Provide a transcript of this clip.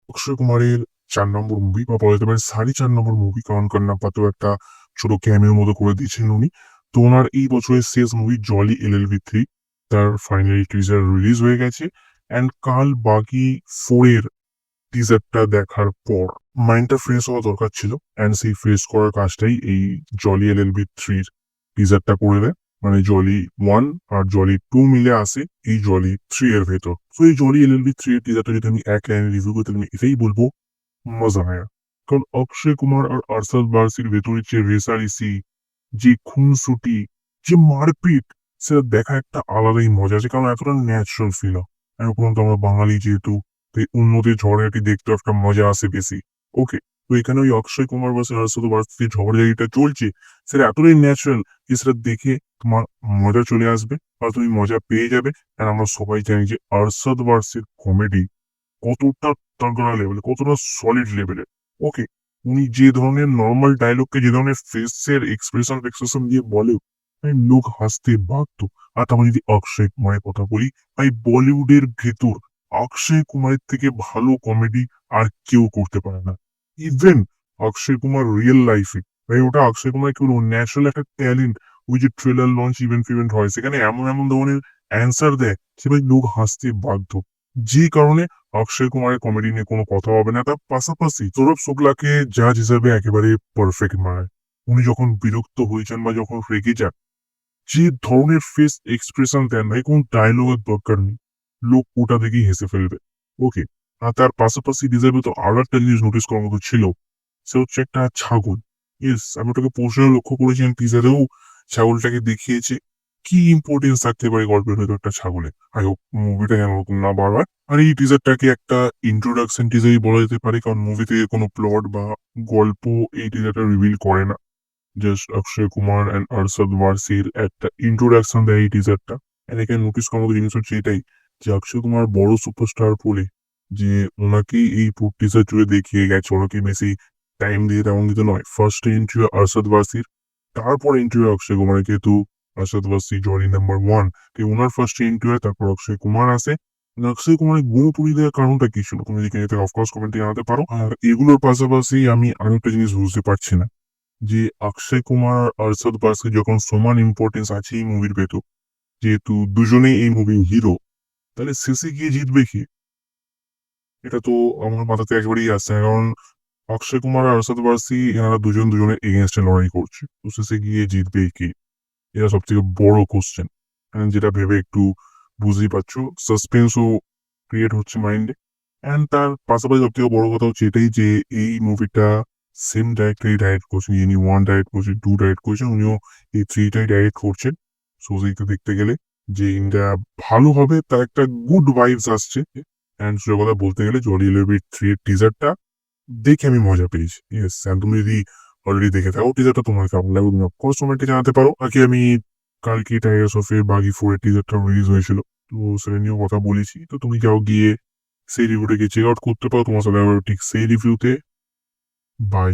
অক্ষয় কুমারের ৪ নম্বর মুভি বা বলা যেতে পারে ৪.৫ নম্বর মুভি, কারণ কন্নাপ্পাতেও একটা ছোট ক্যামিওর মতো করে দিয়েছিলেন উনি। তো ওনার এই বছরের শেষ মুভি জলি LLB 3 তার ফাইনালি টিজার রিলিজ হয়ে গেছে। অ্যান্ড কাল বাগি 4 এর টিজারটা দেখার পর মাইন্ডটা ফ্রেশ হওয়া দরকার ছিল, অ্যান্ড সেই ফ্রেশ করার কাজটাই এই জলি LLB 3 টিজারটা করে দেয়। মানে জলি 1 আর জলি 2 মিলে আসে এই জলি 3 এর ভেতর। তো এই জলি LLB 3 এর টিজারটা যদি আমি এক লাইনে রিভিউ করতে আমি এটাই বলবো, মজা আয়া। কারণ অক্ষয় কুমার আর আরশাদ বারসির ভেতরে যে রেসারেসি, যে খুনসুটি, যে মারপিট, সেটা দেখা একটা আলাদাই মজা আছে, কারণ এতটা ন্যাচারাল ফিল হয়। আর উপরন্ত আমরা বাঙালি যেহেতু, তাই অন্যদের ঝগড়াটি দেখতে একটা মজা আসে বেশি। ওকে, তো এখানে ওই অক্ষয় কুমার ভার্সেস আরশাদ বারসির ঝগড়াঝাটিটা চলছে, সেটা এতটাই ন্যাচারাল যে সেটা দেখে তোমার মজা চলে আসবে আর তুমি মজা পেয়ে যাবে। আর আমরা সবাই জানি যে আরশাদ বারসির কমেডি কতটা তাগড়া লেভেলে, কতটা সলিড লেভেলে। ওকে, উনি যে ধরনের নর্মাল ডায়লগকে যে ধরনের ফেসের এক্সপ্রেশন দিয়ে বলে, ভাই লোক হাসতে বাধ্য। আর তারপর যদি অক্ষয় কুমারের কথা বলি, ভাই বলিউডের ভেতর অক্ষয় কুমারের থেকে ভালো কমেডি আর কেউ করতে পারে না। ইভেন অক্ষয় কুমার রিয়েল লাইফে, ভাই ওটা অক্ষয় কুমার কি বলবো, ন্যাচারাল একটা ট্যালেন্ট। ওই যে ট্রেলার লঞ্চ ইভেন্ট ফিভেন্ট হয়, সেখানে এমন এমন ধরনের অ্যান্সার দেয় সে ভাই লোক হাসতে বাধ্য। যে কারণে অক্ষয় কুমারের কমেডি নিয়ে কোনো কথা হবে না। তার পাশাপাশি সৌরভ শুক্লাকে জাজ হিসেবে একেবারে পারফেক্ট মানায়। উনি যখন বিরক্ত হয়েছেন বা যখন রেগে যান, যে ধরনের ফেস এক্সপ্রেশন দেন, ভাই কোনো ডায়লগের দরকার নেই, লোক ওটা দেখেই হেসে ফেলবে। ওকে, আর তার পাশাপাশি ডিজার্ভে তো আরো একটা জিনিস নোটিস করার মতো ছিল, সে হচ্ছে একটা ছাগল। ইয়েস, আমি ওটাকে পোস্টারে লক্ষ্য করেছিলাম, টিজারেও ছাগলটাকে দেখিয়েছে। কি ইম্পর্টেন্স থাকতে পারে গল্পের ভেতর একটা ছাগলের? আই হোপ মুভিটা যেন নতুন না বারবার। আর এই টিজারটাকে একটা ইন্ট্রোডাকশন টিজারই বলা যেতে পারে, কারণ মুভি থেকে কোনো প্লট বা গল্প এই টিজারটা রিভিল করে না। জাস্ট অক্ষয় কুমার অ্যান্ড আরশাদ ওয়ারসির একটা ইন্ট্রোডাকশন দেয় এই টিজারটা। এখানে নোটিস করার মতো জিনিস হচ্ছে এটাই, যে অক্ষয় কুমার বড় সুপারস্টার বলে যে ওনাকেই এই টিজার জুড়ে দেখিয়ে গেছে, ওনাকে বেশি টাইম দিয়ে তেমন কিছু নয়। ফার্স্ট এন্ট্রি আরশাদ ওয়ারসির, তারপর এন্ট্রি অক্ষয় কুমারের, যেহেতু আরশাদ ওয়ারসি জরি নাম্বার 1, ওনার ফার্স্ট এন্ট্রি হয়, তারপর অক্ষয় কুমার আসে। অক্ষয় কুমারের গুণ পুরি দেওয়ার কারণটা কি ছিল, তুমি যদি এতে অফকোর্স কমেন্টে জানাতে পারো। আর এগুলোর পাশাপাশি আমি আরেকটা জিনিস বুঝতে পারছি না, যে অক্ষয় কুমার আর আরশাদ ওয়ারসির যখন সমান ইম্পর্টেন্স আছে এই মুভির ভেতর, যেহেতু দুজনেই এই মুভির হিরো, তাহলে শেষে গিয়ে জিতবে কি? এটা তো আমার মাথাতে একবারেই আসছে না। কারণ অক্ষয় কুমার আর আরশাদ ওয়ারসি এনারা দুজন দুজনের এগেনস্টে লড়াই করছে, তো শেষে গিয়ে জিতবে কে? এটা সব থেকে বড় কোশ্চেন, যেটা ভেবে একটু বুঝতেই পারছো সাসপেন্সও ক্রিয়েট হচ্ছে মাইন্ডে। অ্যান্ড তার পাশাপাশি সব থেকে বড় কথা হচ্ছে এটাই, যে এই মুভিটা সেম ডাইরেক্টরই ডাইরেক্ট করছেন, যিনি 1 ডাইরেক্ট করছেন, 2 ডাইরেক্ট করছেন, উনিও এই 3টাই ডাইরেক্ট করছেন। সো সেইটা দেখতে গেলে যে ইন্ডিয়া ভালো হবে, তার একটা গুড ভাইবস আসছে। অ্যান্ড সে কথা বলতে গেলে জলি LLB 3 এর টিজারটা দেখে আমি মজা পেয়েছি। ইয়েস, তুমি যদি অলরেডি দেখে থাকো টিজারটা, তোমার কেমন লাগবে তুমি অফকোর্স কমেন্টে জানাতে পারো। আগে আমি কালকে টাইগার শ্রফের বাগি 4 এর টিজারটা রিলিজ হয়েছিল, তো সেটা নিয়েও কথা বলেছি। তো তুমি যাও গিয়ে সেই রিভিউটাকে চেক আউট করতে পারো, তোমার সাথে আবার ঠিক সেই রিভিউতে। বাই।